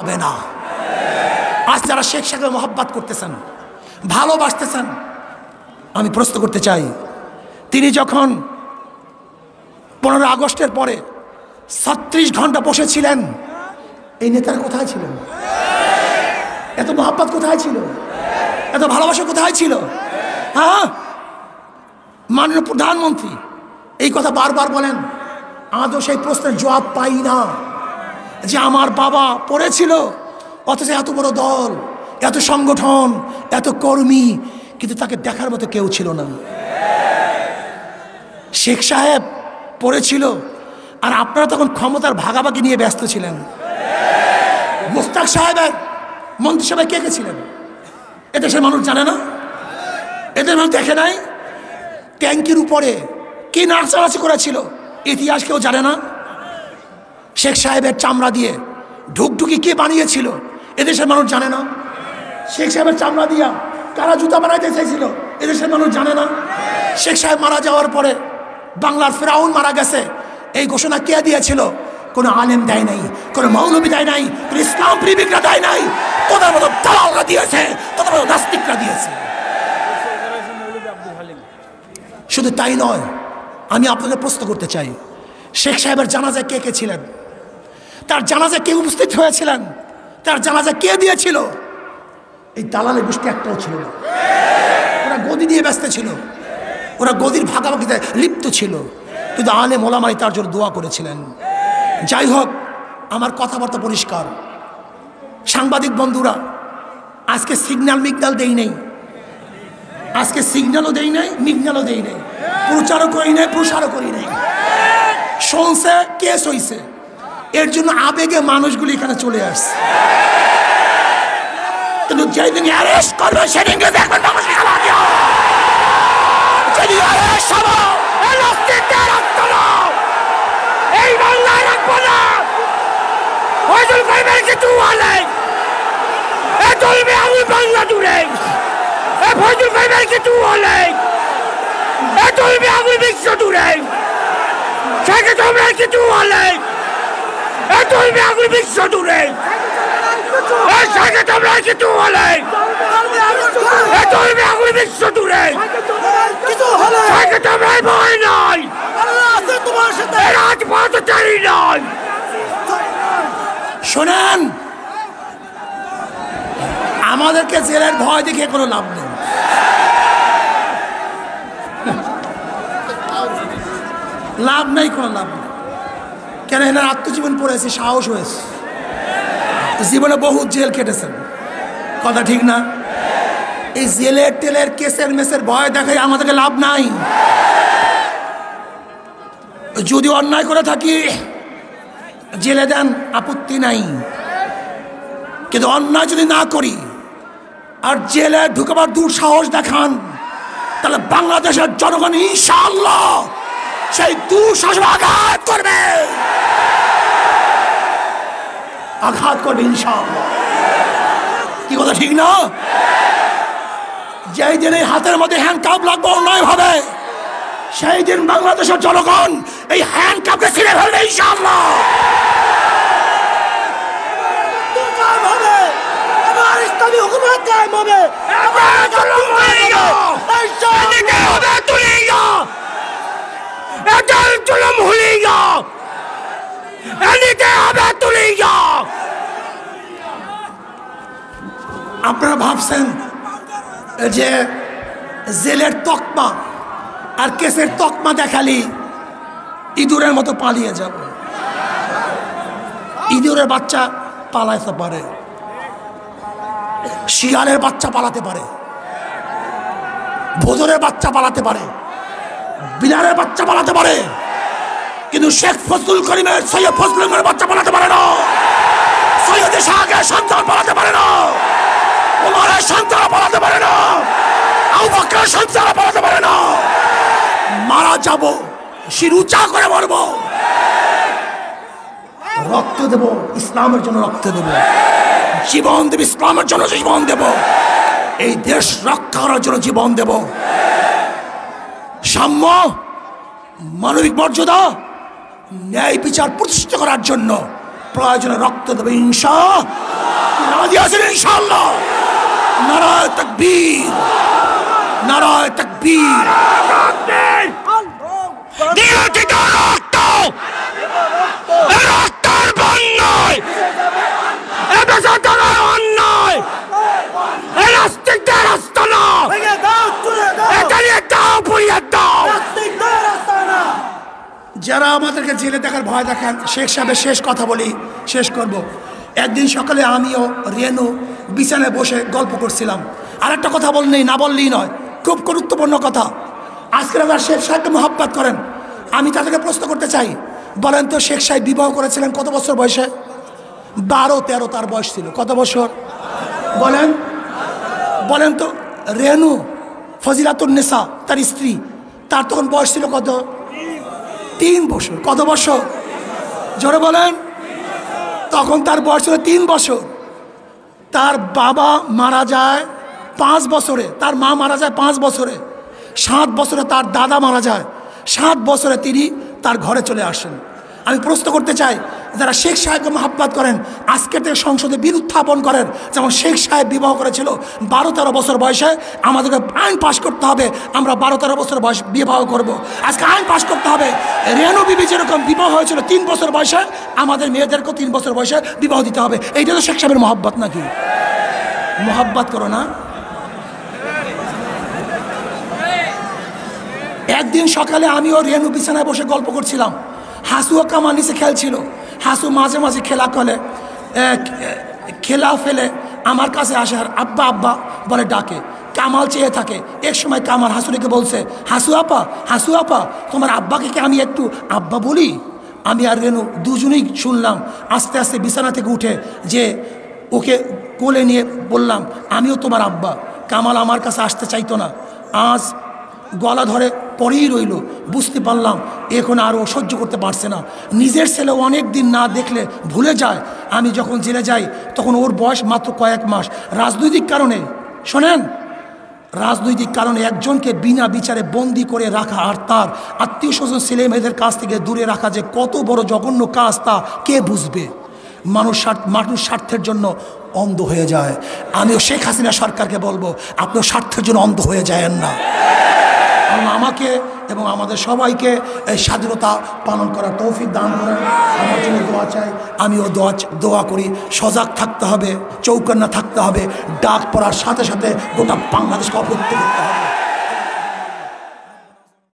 হবে না। আজ যারা শেখ সাহেবের মহব্বত করতেছেন, ভালোবাসতেছেন, আমি প্রশ্ন করতে চাই, তিনি যখন 15 আগস্টের পরে 36 ঘন্টা বসেছিলেন, এই নেতারা কোথায় ছিলেন? এত মহব্বত কোথায় ছিল? এত ভালোবাসা কোথায় ছিল? হ্যাঁ, মাননীয় প্রধানমন্ত্রী এই কথা বারবার বলেন, আদৌ সেই প্রশ্নের জবাব পাই না যে আমার বাবা পড়েছিল, অথচ এত বড় দল, এত সংগঠন, এত কর্মী, কিন্তু তাকে দেখার মতো কেউ ছিল না। শেখ সাহেব পড়েছিল আর আপনারা তখন ক্ষমতার ভাগাভাগি নিয়ে ব্যস্ত ছিলেন। মোস্তাক সাহেবের মন্ত্রিসভায় কে কে ছিলেন এদেশের মানুষ জানে না? এদের মানুষ দেখে নাই? ট্যাঙ্কির উপরে কে নাচানাচি করেছিল ইতিহাস কেউ জানে না? শেখ সাহেবের চামড়া দিয়ে ঢুকঢুকি কে বানিয়েছিল এদেশের মানুষ জানে না? শেখ সাহেবের চামড়া দিয়া কারা জুতা বানাইতে চাইছিল এদেশের মানুষ জানে না? শেখ সাহেব মারা যাওয়ার পরে বাংলার ফেরাউন মারা গেছে এই ঘোষণা কে দিয়েছিল? কোনো আলেম দেয় নাই, কোনো মৌলবী দেয় নাই, কোনো ইসলাম প্রেমিকরা দেয় নাই, তোদের মতো দালালরা দিয়েছে, তোদের মতো নাস্তিকরা দিয়েছে। শুধু তাই নয়, আমি আপনাদের প্রশ্ন করতে চাই, শেখ সাহেবের জানাজায় কে কে ছিলেন? তার জানাজায় কে উপস্থিত হয়েছিলেন? তার জানাজা কে দিয়েছিল? এই দালালের গোষ্ঠী একটাও ছিল না। ওরা গদি দিয়ে ব্যস্ত ছিল, ওরা গদির ভাগাভাগিতে লিপ্ত ছিল, কিন্তু আলেম ওলামাই তার জন্য দোয়া করেছিলেন। যাই হোক, আমার কথাবার্তা পরিষ্কার। সাংবাদিক বন্ধুরা, আজকে সিগন্যাল মিগনাল দেই নেই, আজকে সিগন্যালও দেই নাই, মিগনালও দেই নাই, প্রচারও করি নাই, প্রসারও করি নাই। শুনছে, কেস হইছে, এর জন্য আবেগে মানুষগুলি এখানে চলে আসছে। কিন্তু যেদিন অ্যারেস্ট করবে সেদিনকে দেখবেন মানুষ খেলা দিও। যেদিন অ্যারেস্ট হবো এই নাস্তিকদের রক্ত নাও, এই বাংলায় রাখবো না। ফয়জুল ভাইবের কিছু বলে এ চলবে আমি বাংলা জুড়ে, এ ফয়জুল ভাইবের কিছু বলে এ চলবে আমি বিশ্ব জুড়ে, সেকে তোমরা কিছু বলে এ চলবে আমি বিশ্ব জুড়ে, এ সেকে তোমরা কিছু বলে এ চলবে আমি বিশ্ব জুড়ে, সেকে তোমরা ভয় নয়, রাজপথ চাই নয়। শোনেন, আমাদেরকে জেলের ভয় দেখে কোনো লাভ নেই। লাভ নাই, কোনো লাভ নেই। কেন? এনার আত্মজীবন পড়েছে, সাহস হয়েছে, জীবনে বহু জেল কেটেছেন, কথা ঠিক না? এই জেলের টেলের কেসের মেসের ভয় দেখায় আমাদেরকে লাভ নাই। যদি অন্যায় করে থাকি জেলে দেন, আপত্তি নাই, কিন্তু অন্যায় যদি না করি আর জেলে ঢুকাবার দুঃসাহস দেখান, তাহলে বাংলাদেশের জনগণ ইনশাআল্লাহ সেই দুঃসাহস আঘাত করবে, আঘাত করবে ইনশাআল্লাহ। কি কথা ঠিক না? যেই দিন এই হাতের মধ্যে হ্যান্ডকাপ লাগবে অন্যায় ভাবে, সেই দিন বাংলাদেশের জনগণ এই হ্যান্ডকাপকে ছিঁড়ে ফেলবে ইনশাআল্লাহ। ইসলামী হুকুমত কায়েম হবে, আপনারা ভাবছেন যে জেলের তকমা আর কেসের তকমা দেখালি ইঁদুরের মতো পালিয়ে যাব। ইঁদুরের বাচ্চা পালাতে পারে, শিয়ালের বাচ্চা পালাতে পারে, ভোজনের বাচ্চা পালাতে পারে, বিলারের বাচ্চা পালাতে পারে, কিন্তু শেখ ফজলুল করিমের, সৈয়দ ফজলুল করিমের বাচ্চা পালাতে পারে না, সৈয়দ শাহের সন্তান পালাতে পারে না, ওমরের সন্তান পালাতে পারে না, আবু বকরের সন্তান পালাতে পারে না। মারা যাব, শির উঁচা করে মরবো, রক্ত দেব ইসলামের জন্য, রক্ত দেব, জীবন দেব ইসলামের জন্য, জীবন দেব, এই দেশ রক্ষা করার জন্য জীবন দেব। সাম্য, মানবিক মর্যাদা, ন্যায় বিচার প্রতিষ্ঠা করার জন্য প্রয়োজনে রক্ত দেব ইনশাআল্লাহ। রাজি আছেন ইনশাআল্লাহ? নারায়ে তাকবীর, নারায়ে তাকবীর। নিয়তিত রক্ত, রক্তের বন্যায় এদেশে তারা অন্যায়, এই রাস্তাতে রাস্তা না, এখানে দাও পুড়িয়ে দাও। যারা আমাদেরকে জেলে দেখার ভয় দেখান, শেখ সাহেবের শেষ কথা বলি, শেষ করব। একদিন সকালে আমিও রেনু বিছানায় বসে গল্প করছিলাম। আরেকটা কথা বললেই না বললেই নয়, খুব গুরুত্বপূর্ণ কথা। আজকে আপনারা শেখ সাহেবকে মহব্বত করেন, আমি তাদেরকে প্রশ্ন করতে চাই, বলেন তো শেখ সাহেব বিবাহ করেছিলেন কত বছর বয়সে? 12-13 তার বয়স ছিল। কত বছর বলেন? বলেন তো। রেনু ফজিলাতুন নেসা তার স্ত্রী, তার তখন বয়স ছিল কত? 3 বছর। কত বছর? জোরে বলেন। তখন তার বয়স ছিল 3 বছর। তার বাবা মারা যায় 5 বছরে, তার মা মারা যায় 5 বছরে। 7 বছরে তার দাদা মারা যায়। 7 বছরে তিনি তার ঘরে চলে আসেন। আমি প্রশ্ন করতে চাই, যারা শেখ সাহেবকে মহব্বত করেন, আজকে থেকে সংসদে বিল উত্থাপন করেন, যেমন শেখ সাহেব বিবাহ করেছিল 12-13 বছর বয়সে। আমাদেরকে আইন পাশ করতে হবে, আমরা 12-13 বছর বয়স বিবাহ করব। আজকে আইন পাশ করতে হবে, রেনু বিবি যেরকম বিবাহ হয়েছিল 3 বছর বয়সে, আমাদের মেয়েদেরকেও 3 বছর বয়সে বিবাহ দিতে হবে। এইটা তো শেখ সাহেবের মহব্বত নাকি? মহব্বত করো না? একদিন সকালে আমিও রেনু বিছানায় বসে গল্প করছিলাম। হাসুও কামার নিচে খেলছিল। হাসু মাঝে মাঝে খেলা ফেলে আমার কাছে আসে আর আব্বা আব্বা বলে ডাকে। কামাল চেয়ে থাকে। এক সময় কামাল হাসুরিকে বলছে, হাসু আপা তোমার আব্বাকে কি আমি একটু আব্বা বলি? আমি আর রেনু দুজনেই শুনলাম। আস্তে আস্তে বিছানা থেকে উঠে যে ওকে কোলে নিয়ে বললাম, আমিও তোমার আব্বা। কামাল আমার কাছে আসতে চাইতো না। আজ গলা ধরে পরেই রইল। বুঝতে পারলাম এখন আর ও সহ্য করতে পারছে না। নিজের ছেলে অনেক দিন না দেখলে ভুলে যায়। আমি যখন জেলে যাই তখন ওর বয়স মাত্র কয়েক মাস। রাজনৈতিক কারণে, শোনেন, রাজনৈতিক কারণে একজনকে বিনা বিচারে বন্দি করে রাখা আর তার আত্মীয় স্বজন ছেলে মেয়েদের কাছ থেকে দূরে রাখা যে কত বড় জঘন্য কাজ তা কে বুঝবে? মানুষ স্বার্থের জন্য অন্ধ হয়ে যায়। আমিও শেখ হাসিনা সরকারকে বলবো, আপনিও স্বার্থের জন্য অন্ধ হয়ে যায়েন না। আমাকে এবং আমাদের সবাইকে এই স্বাধীনতা পালন করার তৌফিক দান করেন। আমার জন্য দোয়া চাই, আমিও দোয়া করি। সজাগ থাকতে হবে, চৌকান্না থাকতে হবে। ডাক পড়ার সাথে সাথে গোটা বাংলাদেশকে অবরুদ্ধ করতে হবে।